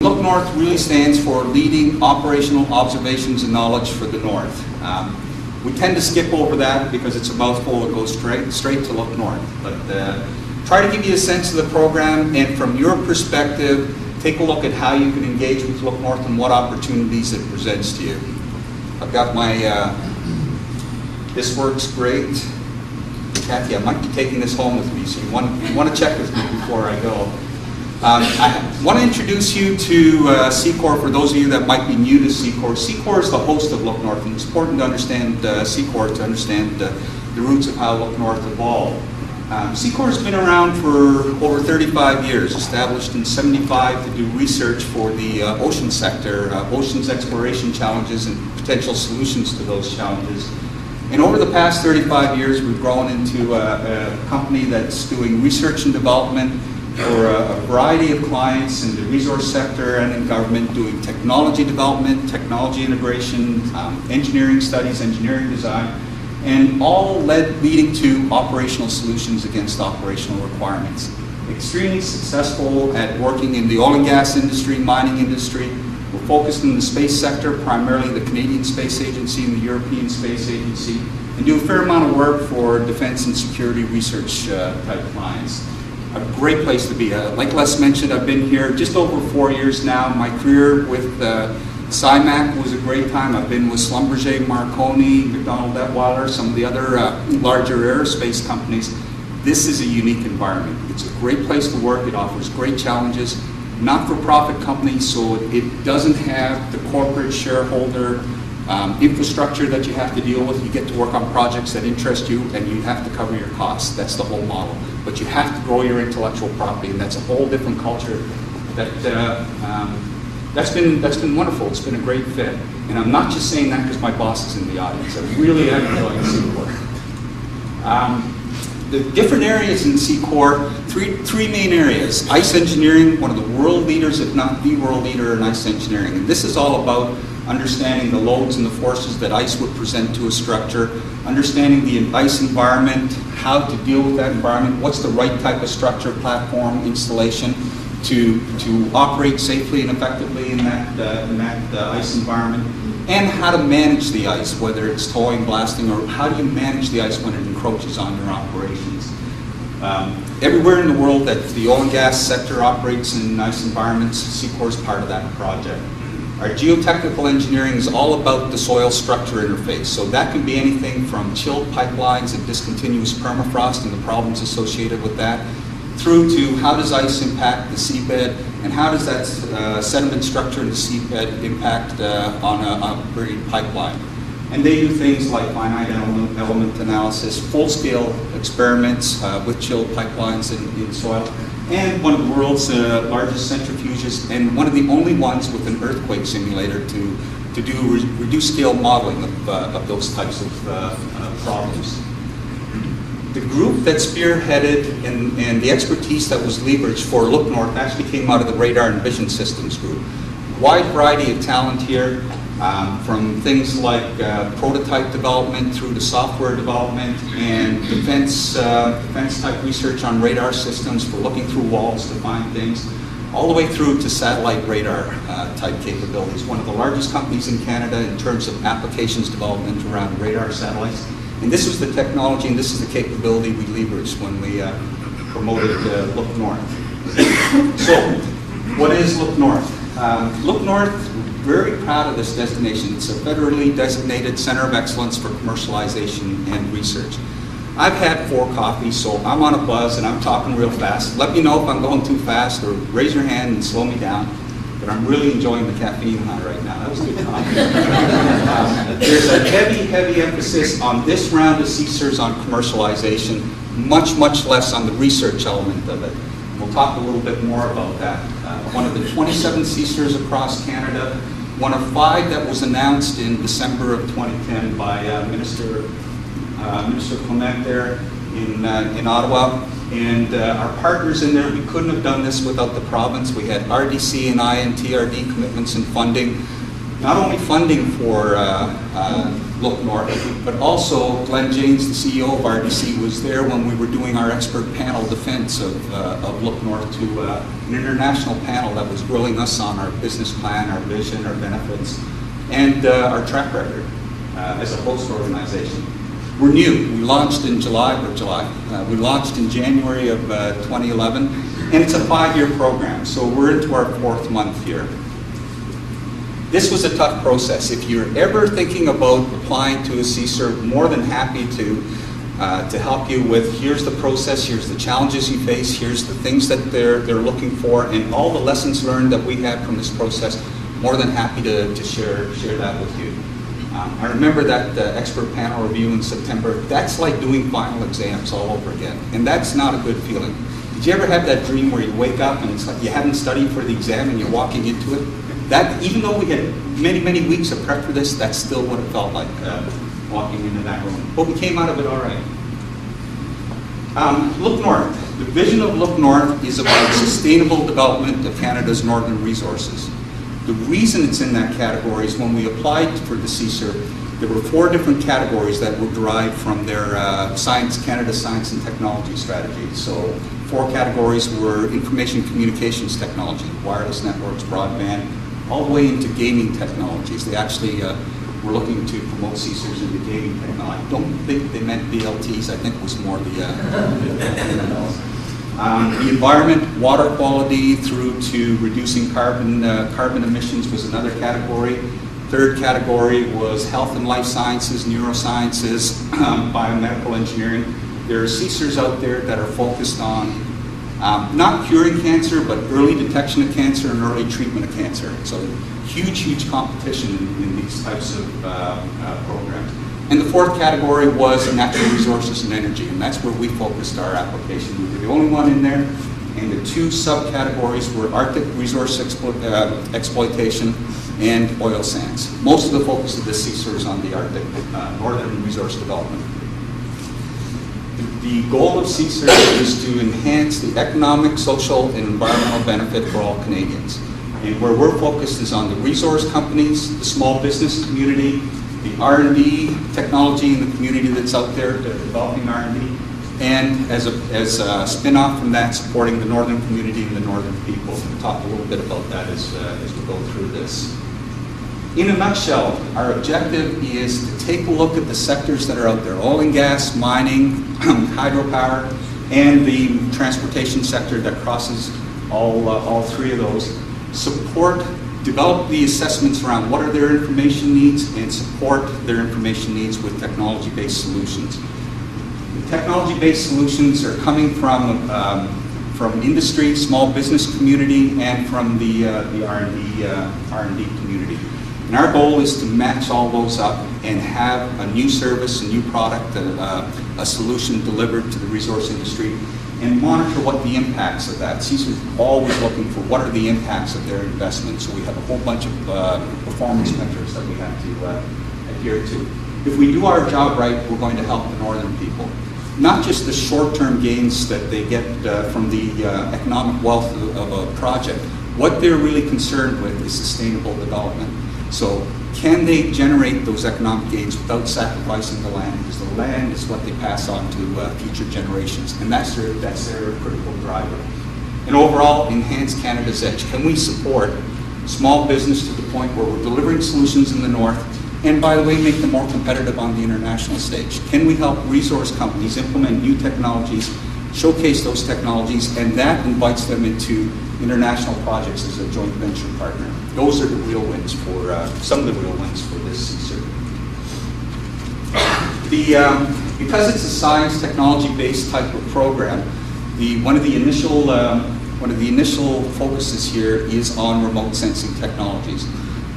LOOKNorth really stands for Leading Operational Observations and Knowledge for the North. We tend to skip over that because it's a mouthful that goes straight to LOOKNorth. But try to give you a sense of the program, and from your perspective, take a look at how you can engage with LOOKNorth and what opportunities it presents to you. I've got my, this works great. Kathy, I might be taking this home with me, so you want to check with me before I go. I want to introduce you to CCOR for those of you that might be new to CCOR. CCOR is the host of LOOKNorth, and it's important to understand CCOR to understand the roots of how LOOKNorth evolved. CCOR has been around for over 35 years, established in '75 to do research for the ocean sector, oceans exploration challenges and potential solutions to those challenges. And over the past 35 years, we've grown into a company that's doing research and development for a variety of clients in the resource sector and in government, doing technology development, technology integration, engineering studies, engineering design, and all leading to operational solutions against operational requirements. Extremely successful at working in the oil and gas industry, mining industry. We're focused in the space sector, primarily the Canadian Space Agency and the European Space Agency, and do a fair amount of work for defense and security research type clients. A great place to be. Like Les mentioned, I've been here just over 4 years now. My career with CIMAC was a great time. I've been with Schlumberger, Marconi, McDonnell Detweiler, some of the other larger aerospace companies. This is a unique environment. It's a great place to work. It offers great challenges. Not-for-profit company, so it doesn't have the corporate shareholder infrastructure that you have to deal with. You get to work on projects that interest you, and you have to cover your costs. That's the whole model. But you have to grow your intellectual property, and that's a whole different culture. That's been wonderful. It's been a great fit. And I'm not just saying that because my boss is in the audience. I really am enjoying CCOR. The different areas in CCOR, three main areas. Ice engineering, one of the world leaders, if not the world leader in ice engineering. And this is all about understanding the loads and the forces that ice would present to a structure, understanding the ice environment, how to deal with that environment, what's the right type of structure, platform, installation to operate safely and effectively in that ice environment, and how to manage the ice, whether it's towing, blasting, or how do you manage the ice when it encroaches on your operations. Everywhere in the world that the oil and gas sector operates in ice environments, CCOR is part of that project. Our geotechnical engineering is all about the soil structure interface. So that can be anything from chilled pipelines and discontinuous permafrost and the problems associated with that, through to how does ice impact the seabed, and how does that sediment structure in the seabed impact on a buried pipeline. And they do things like finite element analysis, full-scale experiments with chilled pipelines in soil, and one of the world's largest centrifuges, and one of the only ones with an earthquake simulator to do reduced scale modeling of those types of problems. The group that spearheaded and the expertise that was leveraged for LOOKNorth actually came out of the Radar and Vision Systems group. Wide variety of talent here, from things like prototype development through to software development and defense type research on radar systems for looking through walls to find things, all the way through to satellite radar type capabilities. One of the largest companies in Canada in terms of applications development around radar satellites. And this was the technology and this is the capability we leveraged when we promoted LOOKNorth. So, what is LOOKNorth? LOOKNorth, very proud of this designation. It's a federally designated center of excellence for commercialization and research. I've had 4 coffees, so I'm on a buzz and I'm talking real fast. Let me know if I'm going too fast, or raise your hand and slow me down. But I'm really enjoying the caffeine high right now. That was a good coffee. There's a heavy emphasis on this round of CSIRs on commercialization, much less on the research element of it. We'll talk a little bit more about that. One of the 27 CSIRs across Canada, one of 5 that was announced in December of 2010 by Minister Clement there in Ottawa. And our partners in there, we couldn't have done this without the province. We had RDC and INTRD commitments and funding. not only funding for LOOKNorth, but also Glenn James, the CEO of RDC, was there when we were doing our expert panel defense of LOOKNorth to an international panel that was grilling us on our business plan, our vision, our benefits, and our track record as a host organization. We're new. We launched in we launched in January of 2011, and it's a 5-year program, so we're into our 4th month here. This was a tough process. If you're ever thinking about applying to a CSER, more than happy to help you with, here's the process, here's the challenges you face, here's the things that they're looking for, and all the lessons learned that we had from this process. More than happy to share that with you. I remember that expert panel review in September. That's like doing final exams all over again, and that's not a good feeling. Did you ever have that dream where you wake up and it's like you haven't studied for the exam and you're walking into it? That, even though we had many, many weeks of prep for this, that's still what it felt like walking into that room. But we came out of it all right. LOOKNorth. The vision of LOOKNorth is about sustainable development of Canada's northern resources. The reason it's in that category is when we applied for the CSER, there were 4 different categories that were derived from their Canada Science and Technology strategy. So 4 categories were information communications technology, wireless networks, broadband, all the way into gaming technologies. They actually were looking to promote CSERs into gaming technology. I don't think they meant BLTs. I think it was more the environment, water quality, through to reducing carbon emissions was another category. 3rd category was health and life sciences, neurosciences, biomedical engineering. There are CSERs out there that are focused on not curing cancer, but early detection of cancer and early treatment of cancer. So huge competition in these types of programs. And the 4th category was natural resources and energy, and that's where we focused our application. We were the only one in there, and the 2 subcategories were Arctic resource exploitation and oil sands. Most of the focus of this CSER is on the Arctic northern resource development. The goal of CSER is to enhance the economic, social, and environmental benefit for all Canadians. And where we're focused is on the resource companies, the small business community, the R&D technology in the community that's out there, developing R&D, and as a spin-off from that, supporting the northern community and the northern people. We'll talk a little bit about that as we go through this. In a nutshell, our objective is to take a look at the sectors that are out there: oil and gas, mining, hydropower, and the transportation sector that crosses all 3 of those. Develop the assessments around what are their information needs, and support their information needs with technology-based solutions. The technology-based solutions are coming from industry, small business community, and from the R&D community. And our goal is to match all those up and have a new service, a new product, a solution delivered to the resource industry, and monitor what the impacts of that. CSER is always looking for what are the impacts of their investment, so we have a whole bunch of performance measures that we have to adhere to. If we do our job right, we're going to help the northern people. Not just the short-term gains that they get from the economic wealth of a project. What they're really concerned with is sustainable development. So can they generate those economic gains without sacrificing the land? Because the land is what they pass on to future generations, and that's their critical driver. And overall, enhance Canada's edge. Can we support small business to the point where we're delivering solutions in the north, and by the way, make them more competitive on the international stage? Can we help resource companies implement new technologies, showcase those technologies, and that invites them into international projects as a joint venture partner? Those are the real wins for, some of the real wins for this CSER. Because it's a science technology-based type of program, one of the initial focuses here is on remote sensing technologies.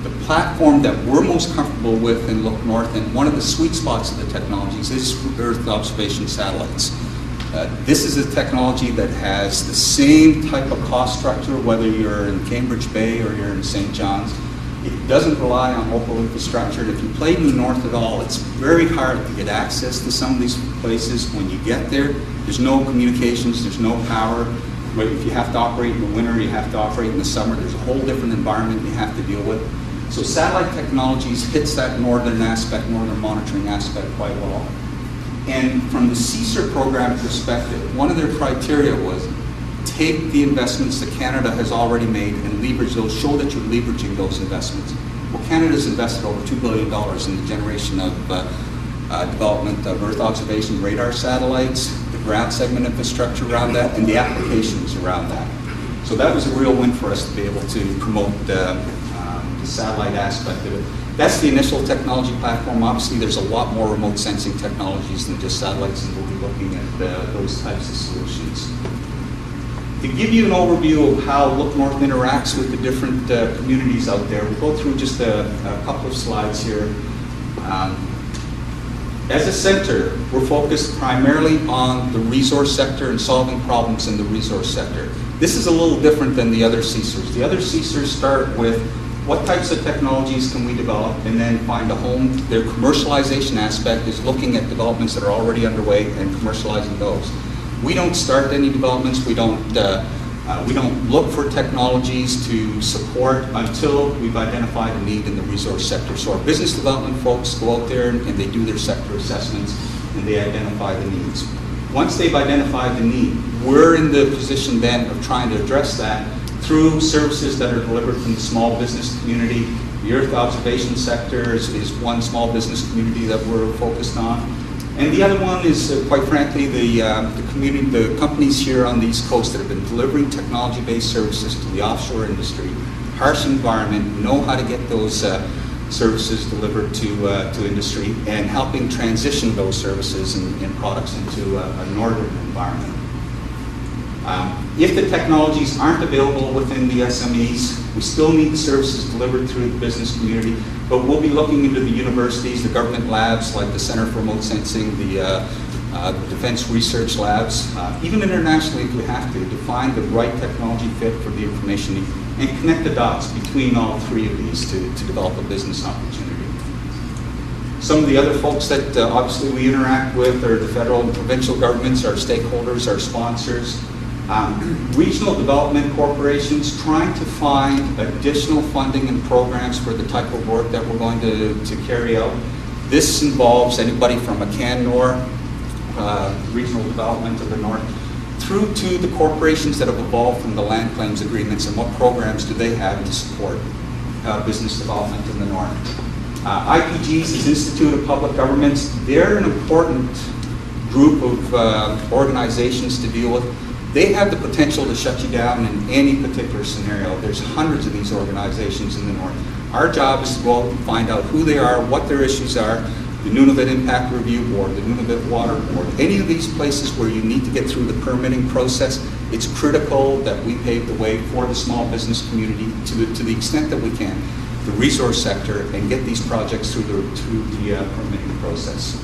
The platform that we're most comfortable with in LOOKNorth, and one of the sweet spots of the technologies, is Earth observation satellites. This is a technology that has the same type of cost structure, whether you're in Cambridge Bay or you're in St. John's. It doesn't rely on local infrastructure. And if you play in the north at all, it's very hard to get access to some of these places. When you get there, there's no communications, there's no power. But if you have to operate in the winter, you have to operate in the summer, there's a whole different environment you have to deal with. So satellite technologies hits that northern aspect, northern monitoring aspect quite well. And from the CSER program perspective, one of their criteria was take the investments that Canada has already made and leverage those, show that you're leveraging those investments. Well, Canada's invested over $2 billion in the generation of development of Earth observation radar satellites, the ground segment infrastructure around that, and the applications around that. So that was a real win for us to be able to promote the satellite aspect of it. That's the initial technology platform. Obviously, there's a lot more remote sensing technologies than just satellites, and we'll be looking at those types of solutions. To give you an overview of how LOOKNorth interacts with the different communities out there, we'll go through just a couple of slides here. As a center, we're focused primarily on the resource sector and solving problems in the resource sector. This is a little different than the other CSERs. The other CSERs start with what types of technologies can we develop and then find a home. Their commercialization aspect is looking at developments that are already underway and commercializing those. We don't start any developments. We don't look for technologies to support until we've identified a need in the resource sector. So our business development folks go out there and they do their sector assessments and they identify the needs. Once they've identified the need, we're in the position then of trying to address that through services that are delivered from the small business community. The Earth observation sector is one small business community that we're focused on. And the other one is, quite frankly, the companies here on the East Coast that have been delivering technology-based services to the offshore industry, harsh environment, know how to get those services delivered to industry, and helping transition those services and products into a northern environment. If the technologies aren't available within the SMEs, we still need the services delivered through the business community, but we'll be looking into the universities, the government labs like the Center for Remote Sensing, the Defense Research Labs, even internationally if we have to find the right technology fit for the information need, and connect the dots between all three of these to develop a business opportunity. Some of the other folks that obviously we interact with are the federal and provincial governments, our stakeholders, our sponsors. Regional development corporations trying to find additional funding and programs for the type of work that we're going to carry out. This involves anybody from a CanNor, regional development of the north, through to the corporations that have evolved from the land claims agreements and what programs do they have to support business development in the north. IPGs is Institute of Public Governments. They're an important group of organizations to deal with. They have the potential to shut you down in any particular scenario. There's hundreds of these organizations in the north. Our job is to go out and find out who they are, what their issues are, the Nunavut Impact Review Board, the Nunavut Water Board, any of these places where you need to get through the permitting process. It's critical that we pave the way for the small business community to the extent that we can, the resource sector, and get these projects through the permitting process.